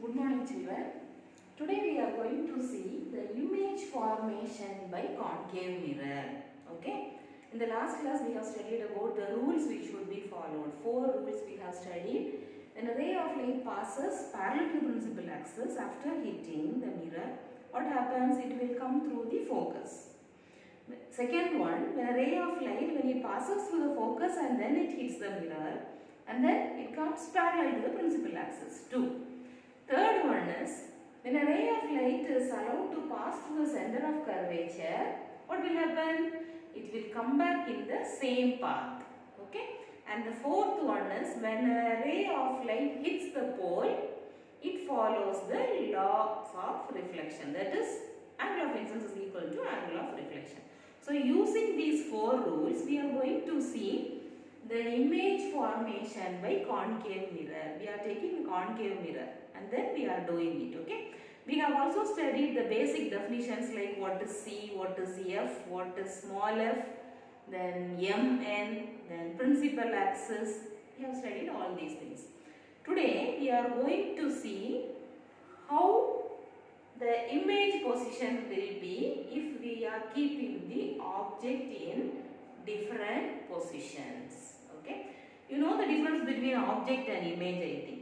Good morning, children. Today we are going to see the image formation by concave mirror. Okay. In the last class we have studied about the rules which should be followed. 4 rules we have studied. When a ray of light passes parallel to principal axis after hitting the mirror, what happens? It will come through the focus. Second one, when a ray of light, when it passes through the focus and then it hits the mirror, and then it comes parallel to the principal axis. 2. Third one is, when a ray of light is allowed to pass through the center of curvature, what will happen? It will come back in the same path. Okay? And the fourth one is, when a ray of light hits the pole, it follows the laws of reflection. That is, angle of incidence is equal to angle of reflection. So, using these 4 rules, we are going to see the image formation by concave mirror. We are taking concave mirror and then we are doing it. Okay. We have also studied the basic definitions like what is C, what is F, what is small f, then MN, then principal axis. We have studied all these things. Today we are going to see how the image position will be if we are keeping the object in different positions. Okay. You know the difference between object and image, I think.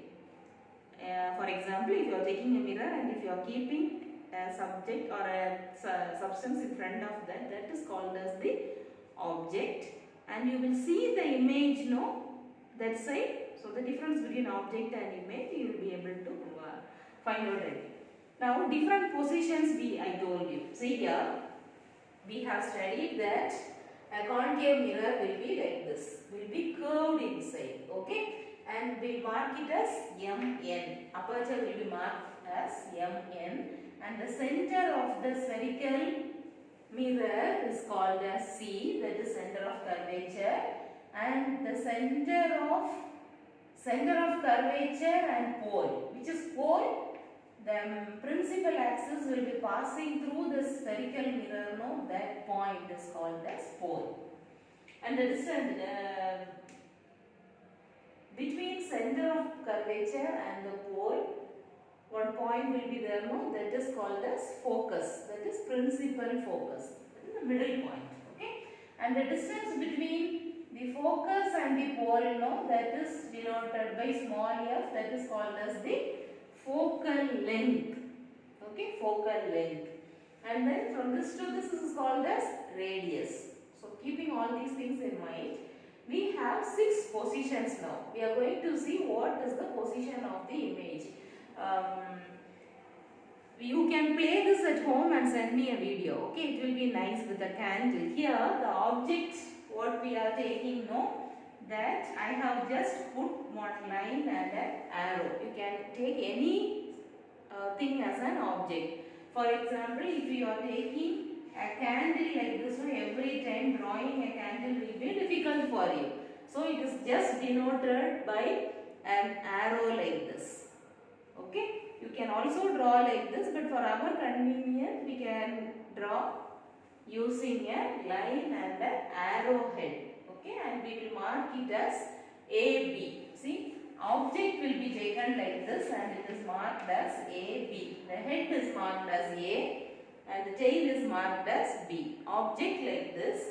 For example, if you are taking a mirror and if you are keeping a subject or a substance in front of that, that is called as the object, and you will see the image, that side. So the difference between object and image you will be able to find out it. Now different positions I told you. See here, we have studied that a concave mirror will be like this, will be curved inside, okay, and we mark it as MN. Aperture will be marked as MN, and the center of the spherical mirror is called as C, that is center of curvature, and the center of curvature and pole. Which is pole? The principal axis will be passing through the spherical mirror, that point is called as pole. And the distance between center of curvature and the pole, one point will be there, that is called as focus, that is principal focus, that is the middle point. Okay? And the distance between the focus and the pole, that is denoted by small f, that is called as the focal length. Okay, focal length. And then from this to this is called as radius. So keeping all these things in mind, we have 6 positions now. We are going to see what is the position of the image. You can play this at home and send me a video. Okay, it will be nice with a candle. Here the object what we are taking, that I have just put one line and an arrow. You can take any thing as an object. For example, if you are taking a candle like this, every time drawing a candle will be difficult for you. So it is just denoted by an arrow like this. Okay. You can also draw like this, but for our convenience we can draw using a line and an arrowhead. Okay, and we will mark it as AB. See, object will be taken like this and it is marked as AB. The head is marked as A and the tail is marked as B. Object like this,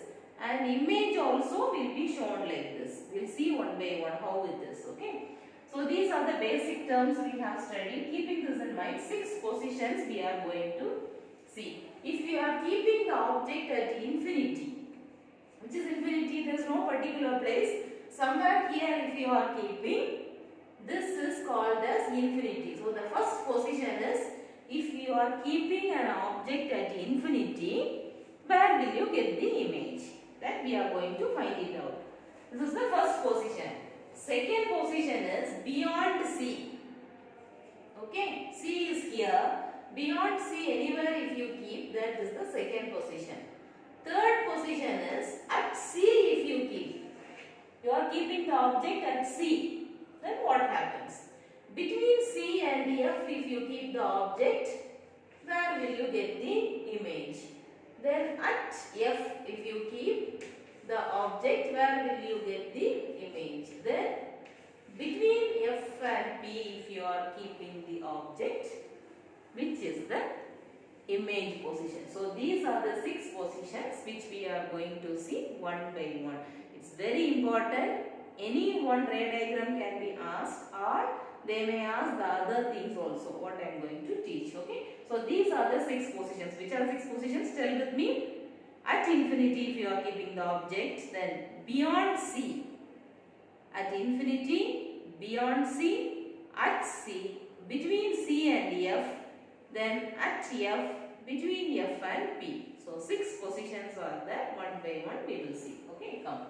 and image also will be shown like this. We will see one by one how it is. Okay. So these are the basic terms we have studied. Keeping this in mind, 6 positions we are going to see. If you are keeping the object at infinity, which is infinity, there is no particular place. Somewhere here if you are keeping, this is called as infinity. So the first position is, if you are keeping an object at infinity, where will you get the image? That we are going to find it out. This is the first position. Second position is beyond C. Okay, C is here. Beyond C, anywhere if you keep, that is the second position. Third position is at C if you keep. You are keeping the object at C. Then what happens? Between C and F if you keep the object, where will you get the image? Then at F if you keep the object, where will you get the image? Then between F and P if you are are keeping the object, which is the image position. So these are the 6 positions which we are going to see one by one. It's very important. Any one ray diagram can be asked, or they may ask the other things also, what I am going to teach. Okay. So these are the 6 positions. Which are 6 positions? Tell with me. At infinity, if you are keeping the object, then beyond C. At infinity, beyond C, at C, between C and F, then at F, between F and P. So 6 positions are there. One by one we will see. Okay, come.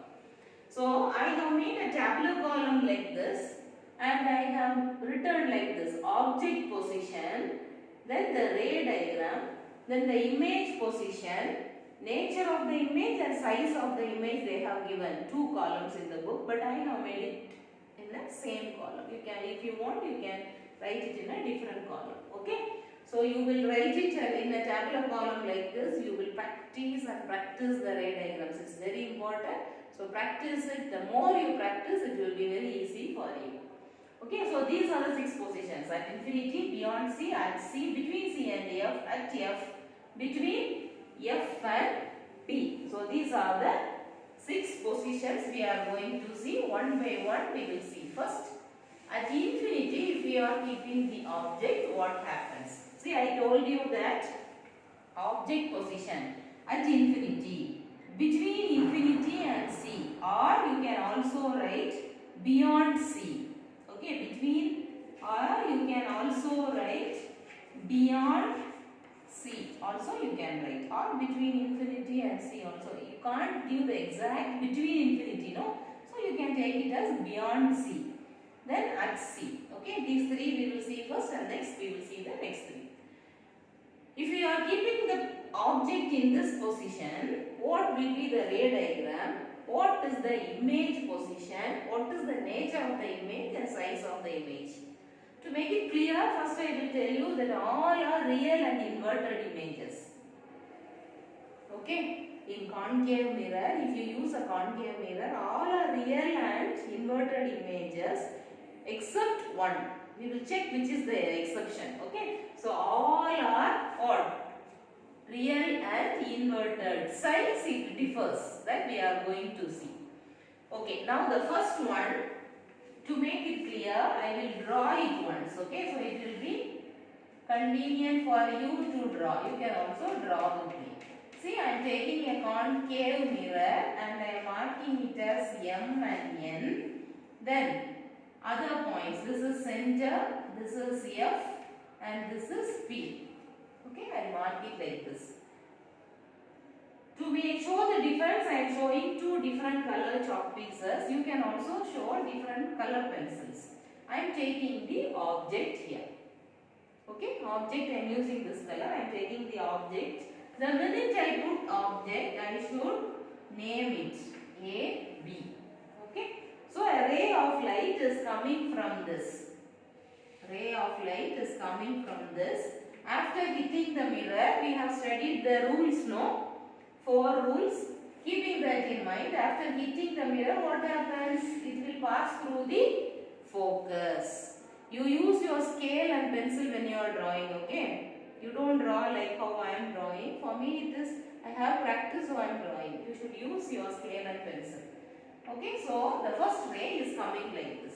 So I have made a tabular column like this, and I have written like this: object position, then the ray diagram, then the image position, nature of the image and size of the image. They have given 2 columns in the book, but I have made it in the same column. You can, if you want, you can write it in a different column. Okay. So you will write it in a tabular column like this. You will practice and practice the ray diagrams. It's very important. So practice it. The more you practice, it will be very easy for you. Okay. So these are the 6 positions: at infinity, beyond C, at C, between C and F, at F, between F and P. So these are the 6 positions we are going to see one by one. We will see first. At infinity, if we are keeping the object, what happens? See, I told you that object position at infinity, between infinity and C, or you can also write beyond C. Okay, between, or you can also write beyond C. Also you can write, or between infinity and C also. You can't give the exact between infinity, no? So you can take it as beyond C. Then at C. Okay, these 3 we will see first, and next we will see the next 3. If you are keeping the object in this position, what will be the ray diagram? What is the image position? What is the nature of the image and size of the image? To make it clear, first I will tell you that all are real and inverted images. Okay? In concave mirror, if you use a concave mirror, all are real and inverted images except one. We will check which is the exception. Okay? So all are odd, real and inverted. Size it differs, that we are going to see. Okay, now the first one, to make it clear, I will draw it once. Okay, so it will be convenient for you to draw. You can also draw with me. See, I am taking a concave mirror and I am marking it as M and N. Then other points, this is center, this is F, and this is P. Okay, I will mark it like this. To show the difference, I am showing 2 different color chalk pieces. You can also show different color pencils. I am taking the object here. Okay, object, I am using this color. I am taking the object. The minute I put object, I should name it A, B. Okay, so a ray of light is coming from this. Ray of light is coming from this. After hitting the mirror, we have studied the rules, no? 4 rules. Keeping that in mind, after hitting the mirror, what happens? It will pass through the focus. You use your scale and pencil when you are drawing, okay? You don't draw like how I am drawing. For me, it is, I have practice, so I am drawing. You should use your scale and pencil. Okay, so the first ray is coming like this.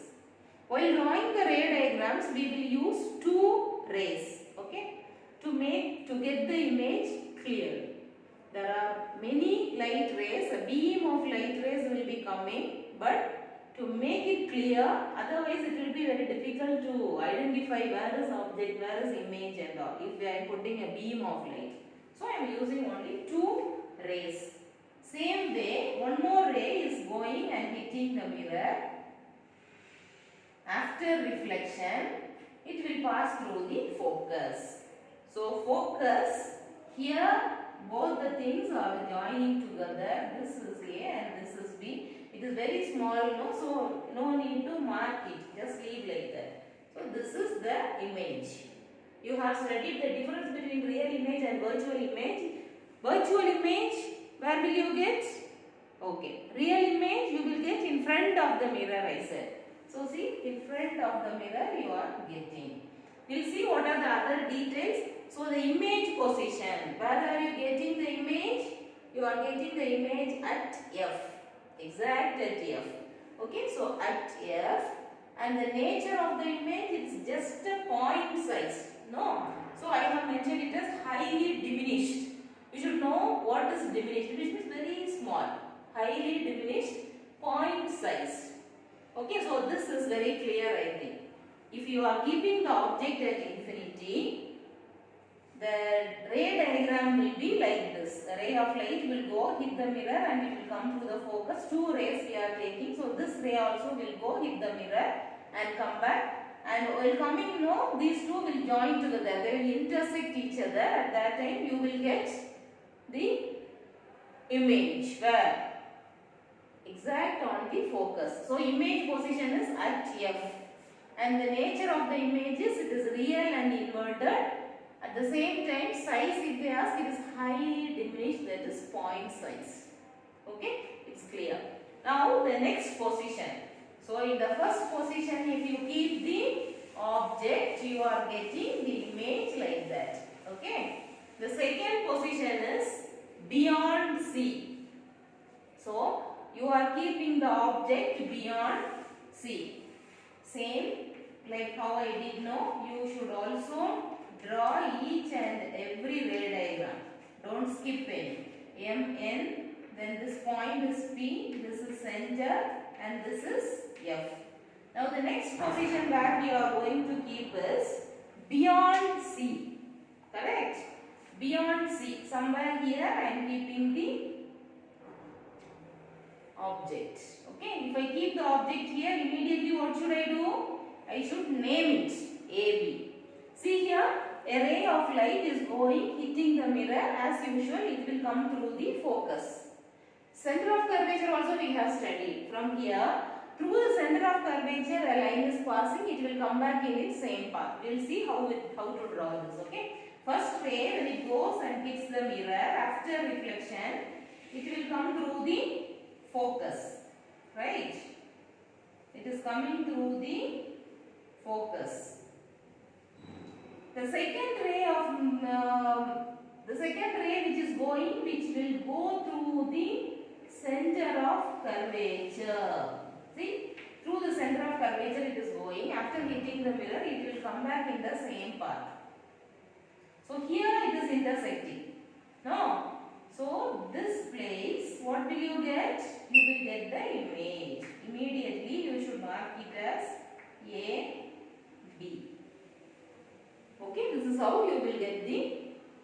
While drawing the ray diagrams, we will use 2 rays, okay, to get the image clear. There are many light rays, a beam of light rays will be coming, but to make it clear, otherwise it will be very difficult to identify where is object, where is image and all, if I am putting a beam of light. So I am using only 2 rays. Same way, one more ray is going and hitting the mirror. After reflection, it will pass through the focus. So focus, here both the things are joining together. This is A and this is B. It is very small, no? So no need to mark it. Just leave like that. So this is the image. You have studied the difference between real image and virtual image. Virtual image, where will you get? Okay. Real image you will get in front of the mirror, I said. So see, in front of the mirror you are getting. We'll see what are the other details. So the image position. Where are you getting the image? You are getting the image at F. Exact at F. Okay, so at F. And the nature of the image is just a point size. No. So I have mentioned it as highly diminished. You should know what is diminished. Diminished means very small. Highly diminished point size. Okay, so this is very clear, I think. If you are keeping the object at infinity, the ray diagram will be like this. A ray of light will go, hit the mirror and it will come to the focus. Two rays we are taking. So this ray also will go, hit the mirror and come back. And while coming, these two will join together. They will intersect each other. At that time, you will get the image. Where? Exact on the focus. So image position is at F. And the nature of the image is it is real and inverted. At the same time, size if they ask, it is highly diminished, that is point size. Okay, it's clear. Now the next position. So in the first position, if you keep the object, you are getting the image like that. Okay. The second position is beyond C. So you are keeping the object beyond C. Same like how I did now, you should also draw each and every ray diagram. Don't skip any. MN, then this point is P, this is center and this is F. Now the next position where we are going to keep is beyond C. Correct? Beyond C. Somewhere here I am keeping the object. Okay, if I keep the object here, immediately what should I do? I should name it AB. See here, a ray of light is going, hitting the mirror. As usual, it will come through the focus. Center of curvature also we have studied. From here, through the center of curvature, a line is passing. It will come back in its same path. We will see how to draw this. Okay. First ray, when it goes and hits the mirror, after reflection, it will come through the focus. Right? It is coming through the focus. The second ray which is going, which will go through the center of curvature. See, through the center of curvature it is going. After hitting the mirror, it will come back in the same path. So here it is intersecting. No. So this place, what will you get? You will get the image. Immediately you should mark it as A, B. Okay, this is how you will get the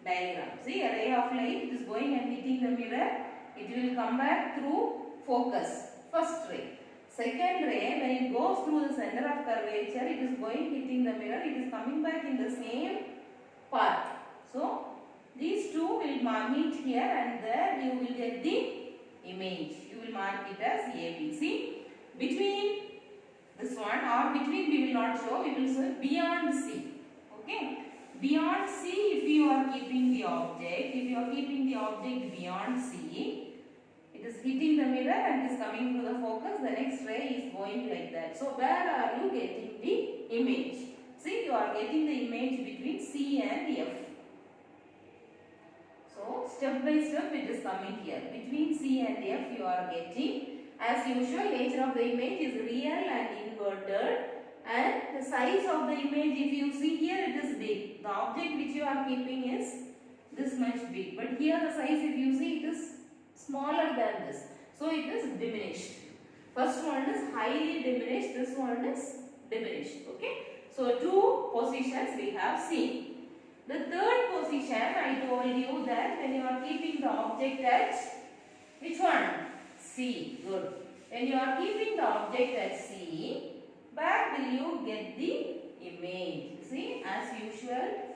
diagram. See, a ray of light is going and hitting the mirror. It will come back through focus. First ray. Second ray, when it goes through the center of curvature, it is going hitting the mirror. It is coming back in the same path. So, these two will meet here and there you will get the image. You will mark it as AB. See, between this one or between we will not show, we will show beyond C. Okay. Beyond C, if you are keeping the object, beyond C, it is hitting the mirror and it is coming through the focus. The next ray is going like that. So, where are you getting the image? See, you are getting the image between C and F. So, step by step it is coming here. Between C and F you are getting. As usual, nature of the image is real and inverted. And the size of the image, if you see here, it is big. The object which you are keeping is this much big. But here the size, if you see, it is smaller than this. So, it is diminished. First one is highly diminished. This one is diminished. Okay. So, two positions we have seen. The third position, I told you that when you are keeping the object at which one? C. Good. When you are keeping the object at C, where will you get the image? See, as usual,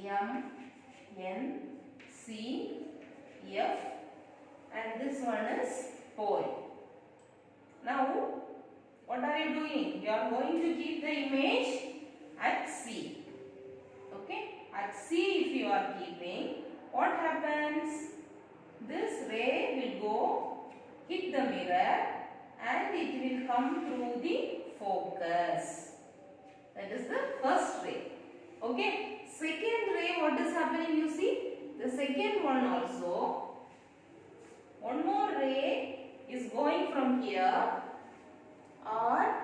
M, N, C, F, and this one is pole. Now, what are you doing? You are going to keep the image at C. Okay? At C if you are keeping, what happens? This ray will go hit the mirror and it will come through the focus. That is the first ray. Okay. Second ray, what is happening? You see, the second one also, one more ray is going from here, or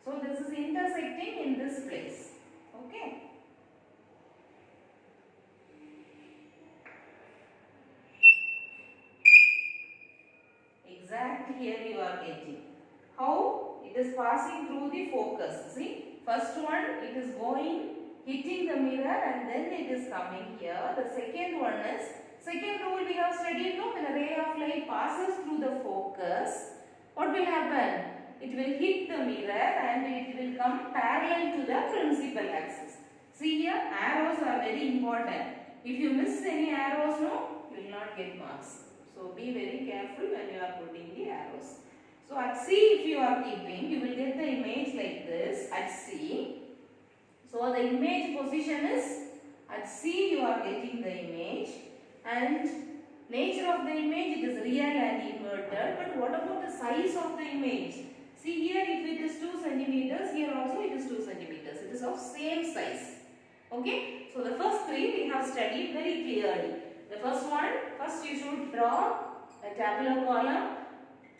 so this is intersecting in this place. Okay. Exactly here you are getting. How? It is passing through the focus. See, first one it is going, hitting the mirror and then it is coming here. The second one is, second rule we have studied, no? When a ray of light passes through the focus, what will happen? It will hit the mirror and it will come parallel to the principal axis. See here, arrows are very important. If you miss any arrows, no, you will not get marks. So be very careful when you are putting the arrows. So at C, if you are keeping, you will get the image like this at C. So the image position is at C you are getting the image, and nature of the image, it is real and inverted. But what about the size of the image? See here, if it is 2 centimeters, here also it is 2 centimeters. It is of same size. Okay. So the first three we have studied very clearly. The first one, first you should draw a tabular column,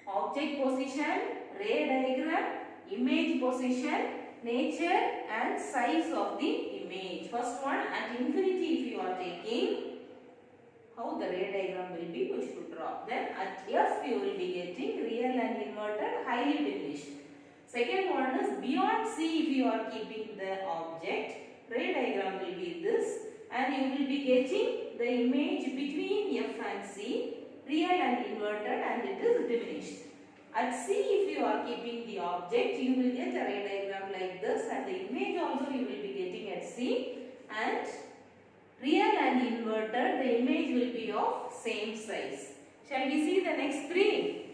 object position, ray diagram, image position, nature and size of the image. First one, at infinity if you are taking, how the ray diagram will be, you should draw. Then at F you will be getting real and inverted, highly diminished. Second one is beyond C if you are keeping the object, ray diagram will be this, and you will be getting the image between F and C, real and inverted, and it is diminished. At C, if you are keeping the object, you will get a ray diagram like this, and the image also you will be getting at C, and real and inverted, the image will be of same size. Shall we see the next three?